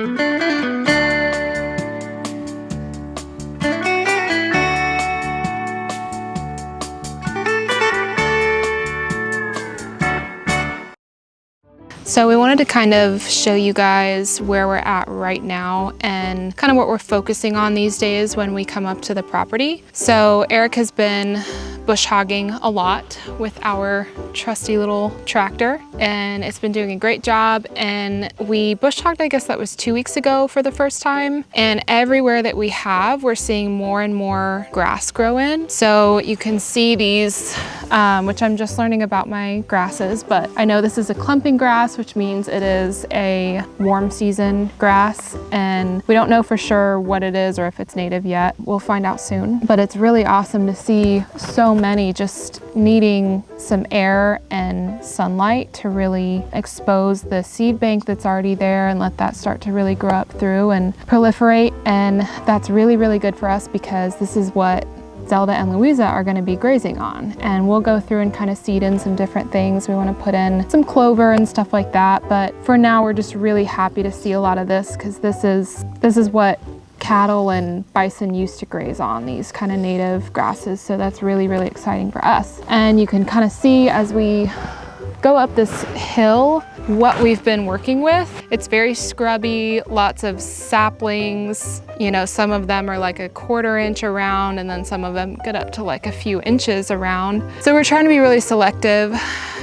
So we wanted to kind of show you guys where we're at right now and kind of what we're focusing on these days when we come up to the property. So Eric has been bush hogging a lot with our trusty little tractor, and it's been doing a great job. And we bush hogged, I guess that was 2 weeks ago for the first time. And everywhere that we have, we're seeing more and more grass grow in. So you can see these, which I'm just learning about my grasses, but I know this is a clumping grass, which means it is a warm season grass. And we don't know for sure what it is or if it's native yet. We'll find out soon. But it's really awesome to see so many just needing some air and sunlight to really expose the seed bank that's already there and let that start to really grow up through and proliferate. And that's really, really good for us because this is what Zelda and Louisa are going to be grazing on. And we'll go through and kind of seed in some different things. We want to put in some clover and stuff like that. But for now, we're just really happy to see a lot of this because this is what cattle and bison used to graze on, these kind of native grasses. So that's really, really exciting for us. And you can kind of see as we go up this hill what we've been working with. It's very scrubby, lots of saplings. You know, some of them are like a 1/4 inch around, and then some of them get up to like a few inches around. So we're trying to be really selective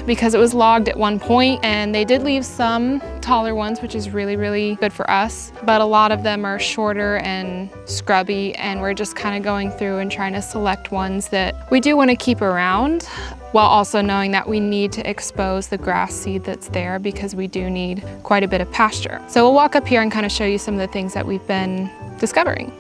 because it was logged at one point, and they did leave some taller ones, which is really, really good for us. But a lot of them are shorter and scrubby, and we're just kind of going through and trying to select ones that we do want to keep around, while also knowing that we need to expose the grass seed that's there because we do need quite a bit of pasture. So we'll walk up here and kind of show you some of the things that we've been discovering.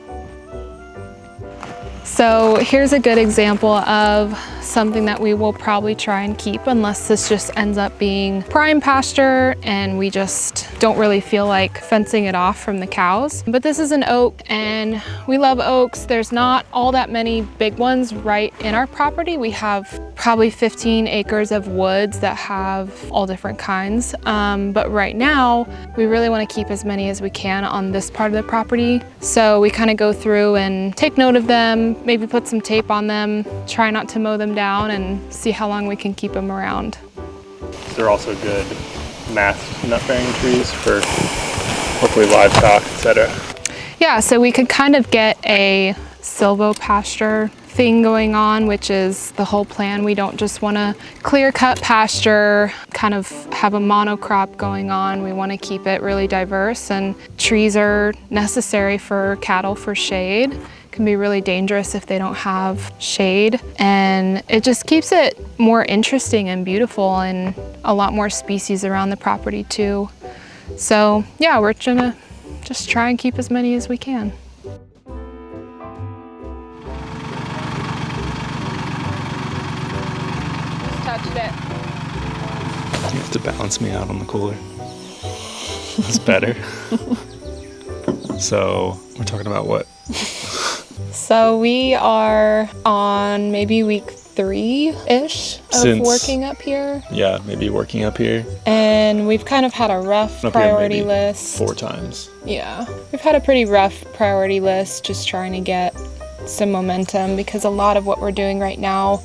So here's a good example of something that we will probably try and keep unless this just ends up being prime pasture and we just don't really feel like fencing it off from the cows. But this is an oak, and we love oaks. There's not all that many big ones right in our property. We have probably 15 acres of woods that have all different kinds. But right now, we really want to keep as many as we can on this part of the property. So we kind of go through and take note of them, maybe put some tape on them, try not to mow them down, and see how long we can keep them around. They're also good mass nut-bearing trees for hopefully livestock, etc. Yeah, so we could kind of get a silvopasture thing going on, which is the whole plan. We don't just want to clear cut pasture, kind of have a monocrop going on. We want to keep it really diverse, and trees are necessary for cattle for shade. Can be really dangerous if they don't have shade, and it just keeps it more interesting and beautiful, and a lot more species around the property too. So yeah, we're gonna just try and keep as many as we can. Just touched it. You have to balance me out on the cooler. It's better. So we're talking about what? So we are on maybe week 3-ish of working up here. Yeah, maybe working up here. And we've kind of had a rough priority list. 4 times. Yeah, we've had a pretty rough priority list, just trying to get some momentum because a lot of what we're doing right now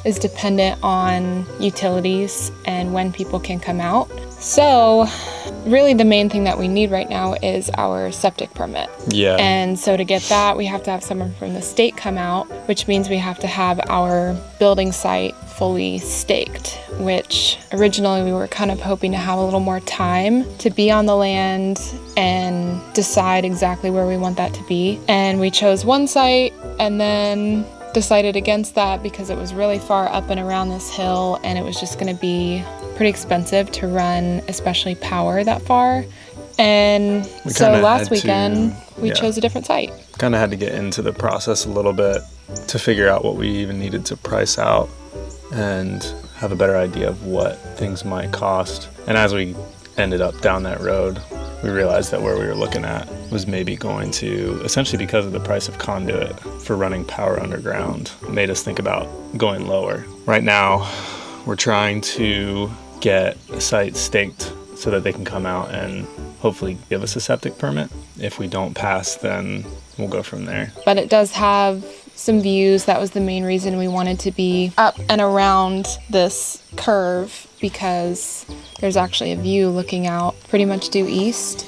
is dependent on utilities and when people can come out. So really the main thing that we need right now is our septic permit. Yeah. And so to get that, we have to have someone from the state come out, which means we have to have our building site fully staked, which originally we were kind of hoping to have a little more time to be on the land and decide exactly where we want that to be. And we chose one site and then decided against that because it was really far up and around this hill, and it was just going to be pretty expensive to run, especially power that far. And so last weekend we chose a different site. Kind of had to get into the process a little bit to figure out what we even needed to price out and have a better idea of what things might cost. And as we ended up down that road, we realized that where we were looking at was maybe going to, essentially because of the price of conduit for running power underground, made us think about going lower. Right now, we're trying to get a site staked so that they can come out and hopefully give us a septic permit. If we don't pass, then we'll go from there. But it does have some views. That was the main reason we wanted to be up and around this curve, because there's actually a view looking out pretty much due east.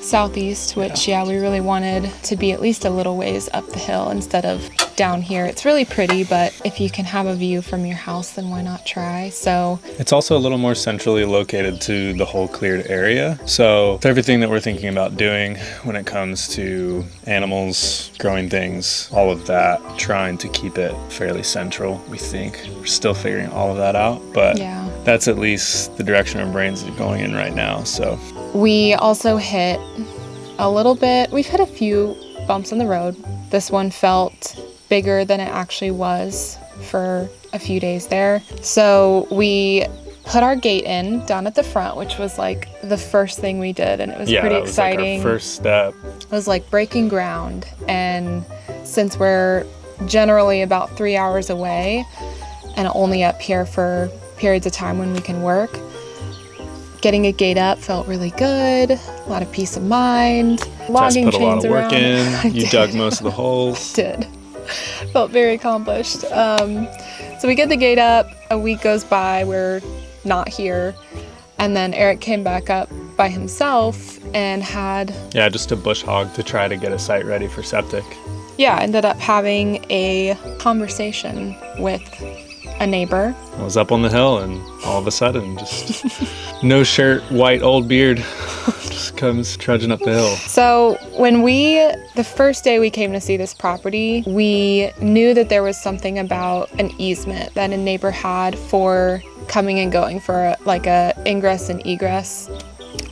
Southeast, which we really wanted to be at least a little ways up the hill instead of down here. It's really pretty, but if you can have a view from your house, then why not try? So it's also a little more centrally located to the whole cleared area. So with everything that we're thinking about doing when it comes to animals, growing things, all of that, trying to keep it fairly central, we think. We're still figuring all of that out, but that's at least the direction our brains are going in right now. So we also hit a little bit, we've hit a few bumps in the road. This one felt bigger than it actually was for a few days there. So we put our gate in down at the front, which was like the first thing we did, and it was pretty exciting. Like our first step. It was like breaking ground, and since we're generally about 3 hours away and only up here for periods of time when we can work, getting a gate up felt really good. A lot of peace of mind. Logging Jess put a lot of work in. You dug most of the holes. I did. Felt very accomplished. So we get the gate up. A week goes by. We're not here. And then Eric came back up by himself and had... just a bush hog to try to get a site ready for septic. Ended up having a conversation with a neighbor. I was up on the hill, and all of a sudden, just no shirt, white old beard, just comes trudging up the hill. So the first day we came to see this property, we knew that there was something about an easement that a neighbor had for coming and going for like a ingress and egress.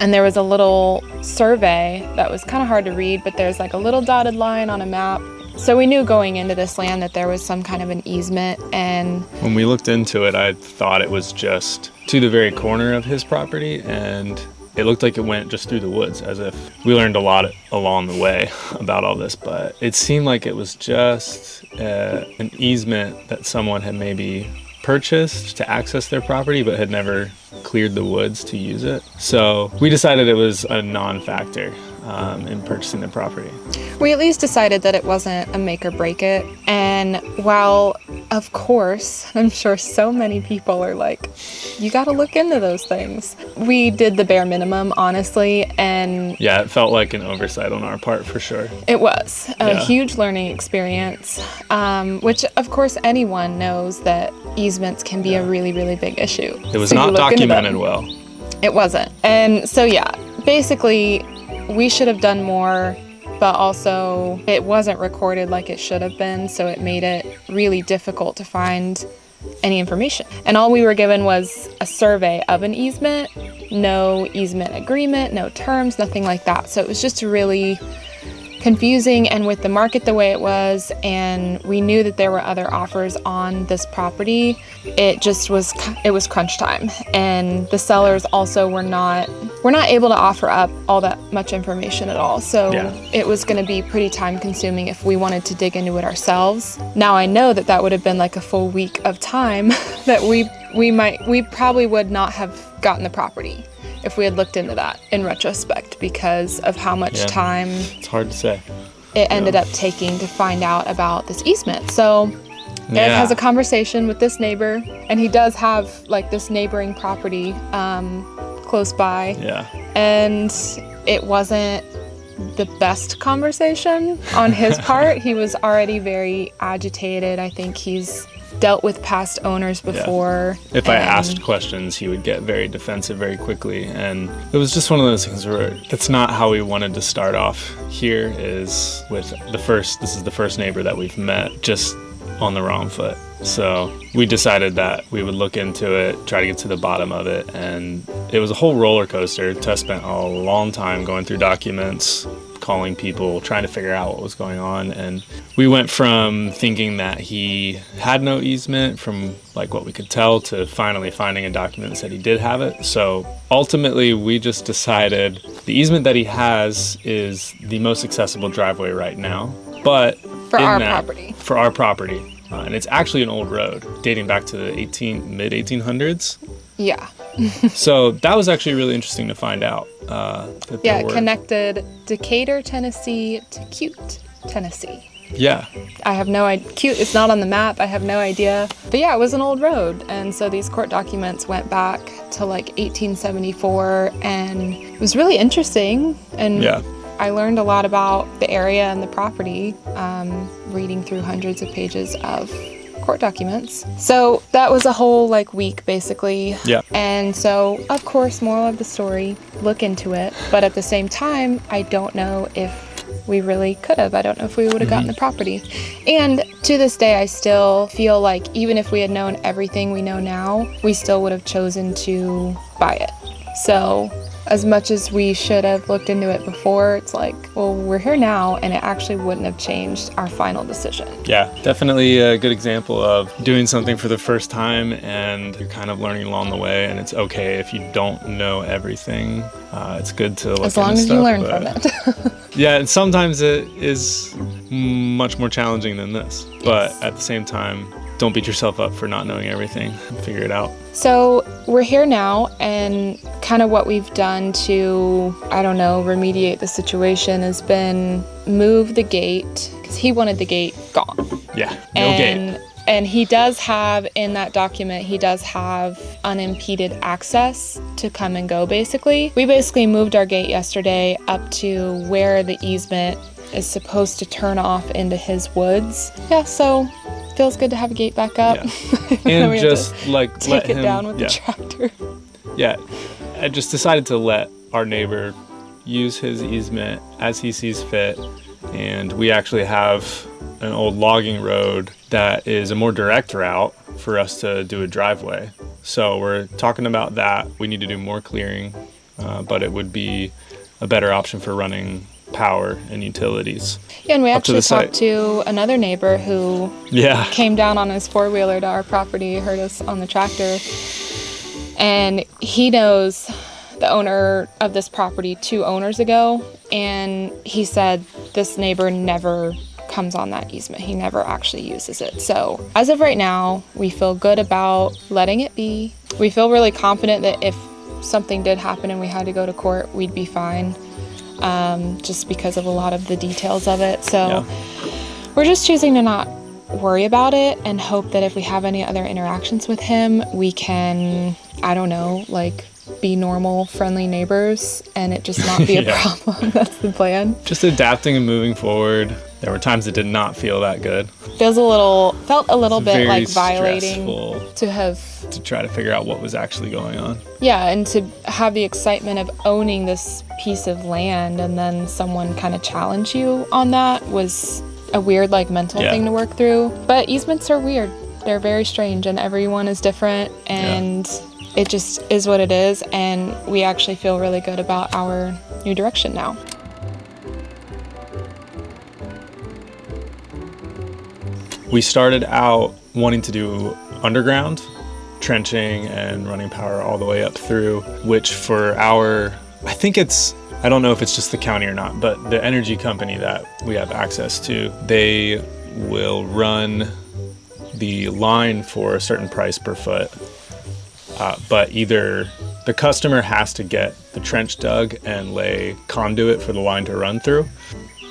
And there was a little survey that was kind of hard to read, but there's like a little dotted line on a map. So we knew going into this land that there was some kind of an easement. And when we looked into it, I thought it was just to the very corner of his property, and it looked like it went just through the woods, as if we learned a lot along the way about all this, but it seemed like it was just an easement that someone had maybe purchased to access their property but had never cleared the woods to use it. So we decided it was a non-factor in purchasing the property. We at least decided that it wasn't a make or break it. And while, of course, I'm sure so many people are like, you got to look into those things. We did the bare minimum, honestly, and... it felt like an oversight on our part, for sure. It was a huge learning experience, which, of course, anyone knows that easements can be a really, really big issue. It was not documented well. It wasn't. And so, basically, we should have done more, but also it wasn't recorded like it should have been, so it made it really difficult to find any information. And all we were given was a survey of an easement, no easement agreement, no terms, nothing like that. So it was just really confusing, and with the market the way it was, and we knew that there were other offers on this property, it was crunch time. And the sellers also were not able to offer up all that much information at all. So it was going to be pretty time consuming if we wanted to dig into it ourselves. Now I know that would have been like a full week of time that we probably would not have gotten the property if we had looked into that in retrospect, because of how much time it's hard to say it ended up taking to find out about this easement. So Eric has a conversation with this neighbor, and he does have like this neighboring property close by. And it wasn't the best conversation on his part. He was already very agitated. I think he's dealt with past owners before. If I asked questions, he would get very defensive very quickly, and it was just one of those things where that's not how we wanted to start off. Here is with this is the first neighbor that we've met just on the wrong foot. So we decided that we would look into it, try to get to the bottom of it, and it was a whole roller coaster. Tess spent a long time going through documents, calling people, trying to figure out what was going on. And we went from thinking that he had no easement, from like what we could tell, to finally finding a document that said he did have it. So ultimately we just decided the easement that he has is the most accessible driveway right now, but for our property. And it's actually an old road dating back to the mid 1800s. Yeah. So that was actually really interesting to find out. It connected Decatur, Tennessee to Cute, Tennessee. Yeah. I have no idea. Cute, it's not on the map. I have no idea. But yeah, it was an old road. And so these court documents went back to like 1874, and it was really interesting. And I learned a lot about the area and the property, reading through hundreds of pages of court documents. So that was a whole like week basically. Yeah. And so of course, moral of the story, look into it. But at the same time, I don't know if we really could have. I don't know if we would have gotten the property. And to this day, I still feel like even if we had known everything we know now, we still would have chosen to buy it. So as much as we should have looked into it before, it's like, well, we're here now, and it actually wouldn't have changed our final decision. Yeah, definitely a good example of doing something for the first time, and you're kind of learning along the way, and it's okay if you don't know everything. It's good to look as long as stuff, you learn from it. Yeah, and sometimes it is much more challenging than this, but at the same time, don't beat yourself up for not knowing everything. Figure it out. So we're here now, and kind of what we've done to, I don't know, remediate the situation has been move the gate, because he wanted the gate gone. Yeah, no gate. And he does have, in that document, he does have unimpeded access to come and go, basically. We basically moved our gate yesterday up to where the easement is supposed to turn off into his woods. Yeah, so feels good to have a gate back up. Yeah. And just like take it down with the tractor. Yeah, I just decided to let our neighbor use his easement as he sees fit. And we actually have an old logging road that is a more direct route for us to do a driveway. So we're talking about that. We need to do more clearing, but it would be a better option for running power and utilities. Yeah, and we actually talked to another neighbor who came down on his four-wheeler to our property, heard us on the tractor, and he knows the owner of this property 2 owners ago, and he said this neighbor never comes on that easement. He never actually uses it. So as of right now, we feel good about letting it be. We feel really confident that if something did happen and we had to go to court, we'd be fine, just because of a lot of the details of it. So we're just choosing to not worry about it and hope that if we have any other interactions with him, we can, I don't know, like be normal, friendly neighbors and it just not be a problem. That's the plan. Just adapting and moving forward. There were times it did not feel that good. Felt a little bit like violating to try to figure out what was actually going on. Yeah, and to have the excitement of owning this piece of land and then someone kind of challenge you on that was a weird like mental thing to work through. But easements are weird. They're very strange and everyone is different and it just is what it is, and we actually feel really good about our new direction now. We started out wanting to do underground trenching and running power all the way up through, which for I don't know if it's just the county or not, but the energy company that we have access to, they will run the line for a certain price per foot. But either the customer has to get the trench dug and lay conduit for the line to run through.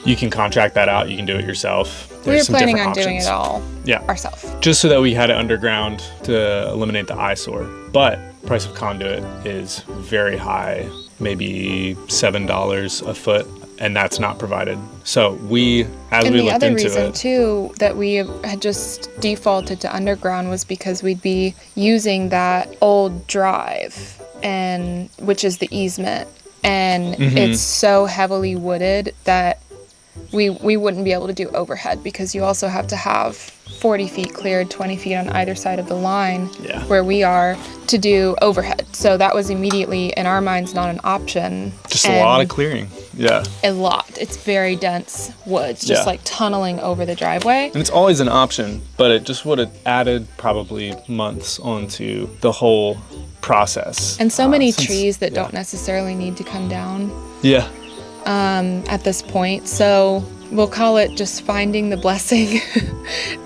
You can contract that out. You can do it yourself. We were planning on doing it all ourselves. Just so that we had it underground to eliminate the eyesore. But price of conduit is very high, maybe $7 a foot, and that's not provided. So we looked into it. And the other reason too that we had just defaulted to underground was because we'd be using that old drive, and which is the easement, and it's so heavily wooded that we wouldn't be able to do overhead because you also have to have 40 feet cleared, 20 feet on either side of the line where we are to do overhead. So that was immediately, in our minds, not an option. Just a lot of clearing. Yeah. A lot. It's very dense woods, just like tunneling over the driveway. And it's always an option, but it just would have added probably months onto the whole process. And so many trees that don't necessarily need to come down. Yeah. At this point. So we'll call it just finding the blessing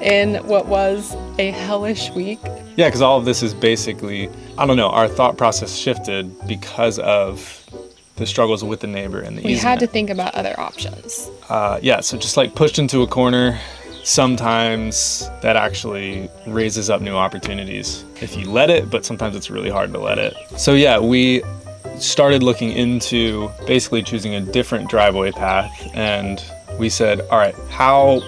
in what was a hellish week. Yeah, because all of this is basically, I don't know, our thought process shifted because of the struggles with the neighbor and the easement. We had to think about other options. Yeah, so just like pushed into a corner, sometimes that actually raises up new opportunities if you let it, but sometimes it's really hard to let it. So yeah, we started looking into basically choosing a different driveway path, and we said, all right, how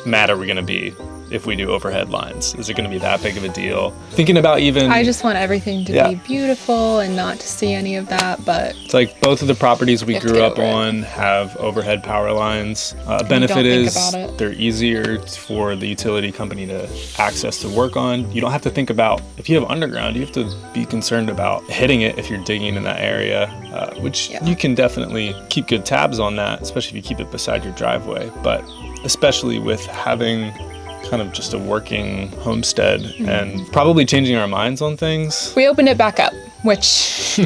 mad are we gonna be if we do overhead lines? Is it gonna be that big of a deal? Thinking about even... I just want everything to be beautiful and not to see any of that, but... It's like both of the properties we grew up on have overhead power lines. Benefit is they're easier for the utility company to access to work on. You don't have to think about, if you have underground, you have to be concerned about hitting it if you're digging in that area, which you can definitely keep good tabs on that, especially if you keep it beside your driveway. But especially with having kind of just a working homestead and probably changing our minds on things. We opened it back up, which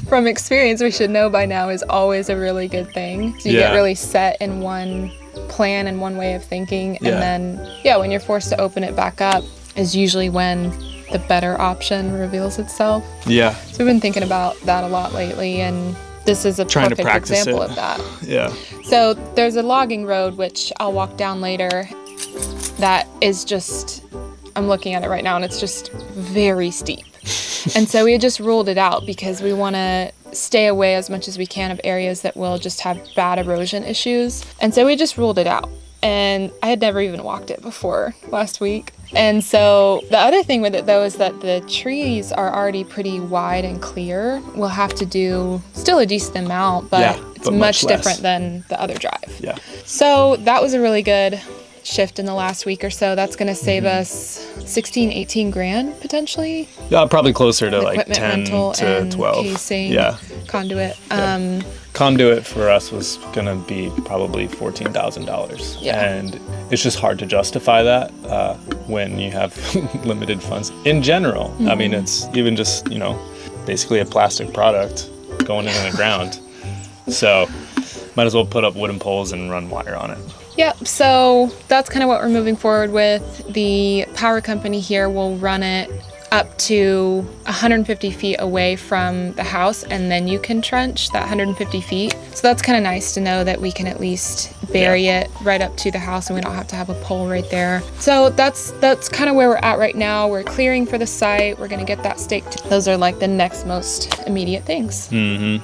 from experience we should know by now is always a really good thing. So you get really set in one plan and one way of thinking, and then when you're forced to open it back up is usually when the better option reveals itself. Yeah. So we've been thinking about that a lot lately, and this is a perfect example of that. Yeah. So there's a logging road, which I'll walk down later, that is just, I'm looking at it right now, and it's just very steep. And so we had just ruled it out because we want to stay away as much as we can of areas that will just have bad erosion issues. And so we just ruled it out. And I had never even walked it before last week. And so the other thing with it, though, is that the trees are already pretty wide and clear. We'll have to do still a decent amount, but it's much different than the other drive. Yeah. So that was a really good shift in the last week or so. That's going to save us 16, 18 grand potentially. Yeah, probably closer to like 10 rental to and 12. Casing, conduit. Conduit for us was going to be probably $14,000. Yeah. And it's just hard to justify that when you have limited funds in general. I mean, it's even just, basically a plastic product going into the ground. So might as well put up wooden poles and run wire on it. Yep, so that's kind of what we're moving forward with. The power company here will run it up to 150 feet away from the house, and then you can trench that 150 feet. So that's kind of nice to know that we can at least bury it right up to the house and we don't have to have a pole right there. So that's kind of where we're at right now. We're clearing for the site. We're going to get that staked. Those are like the next most immediate things. Mm-hmm.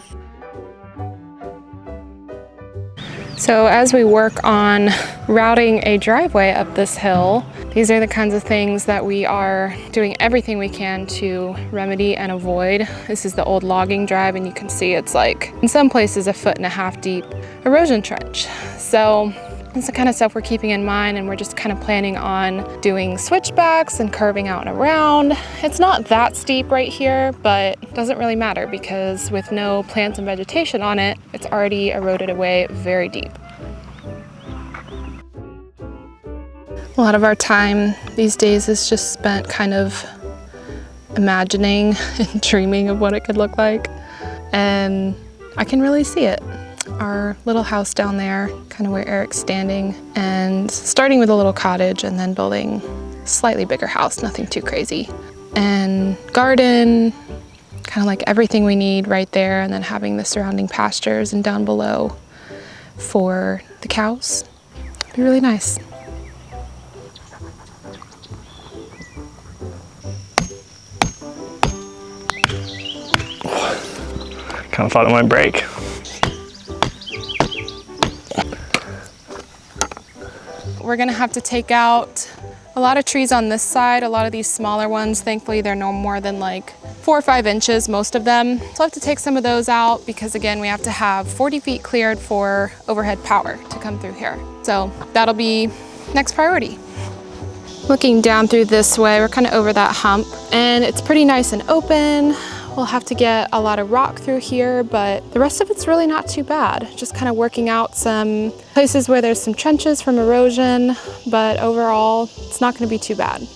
So as we work on routing a driveway up this hill, these are the kinds of things that we are doing everything we can to remedy and avoid. This is the old logging drive, and you can see it's like, in some places, 1.5 foot deep erosion trench. So it's the kind of stuff we're keeping in mind, and we're just kind of planning on doing switchbacks and curving out and around. It's not that steep right here, but it doesn't really matter because with no plants and vegetation on it, it's already eroded away very deep. A lot of our time these days is just spent kind of imagining and dreaming of what it could look like, and I can really see it. Our little house down there, kind of where Eric's standing, and starting with a little cottage and then building a slightly bigger house, nothing too crazy. And garden, kind of like everything we need right there, and then having the surrounding pastures and down below for the cows. It'd be really nice. Kind of thought it might break. We're gonna have to take out a lot of trees on this side, a lot of these smaller ones. Thankfully, they're no more than like 4 or 5 inches, most of them. So I'll have to take some of those out because again, we have to have 40 feet cleared for overhead power to come through here. So that'll be next priority. Looking down through this way, we're kind of over that hump and it's pretty nice and open. We'll have to get a lot of rock through here, but the rest of it's really not too bad. Just kind of working out some places where there's some trenches from erosion, but overall, it's not going to be too bad.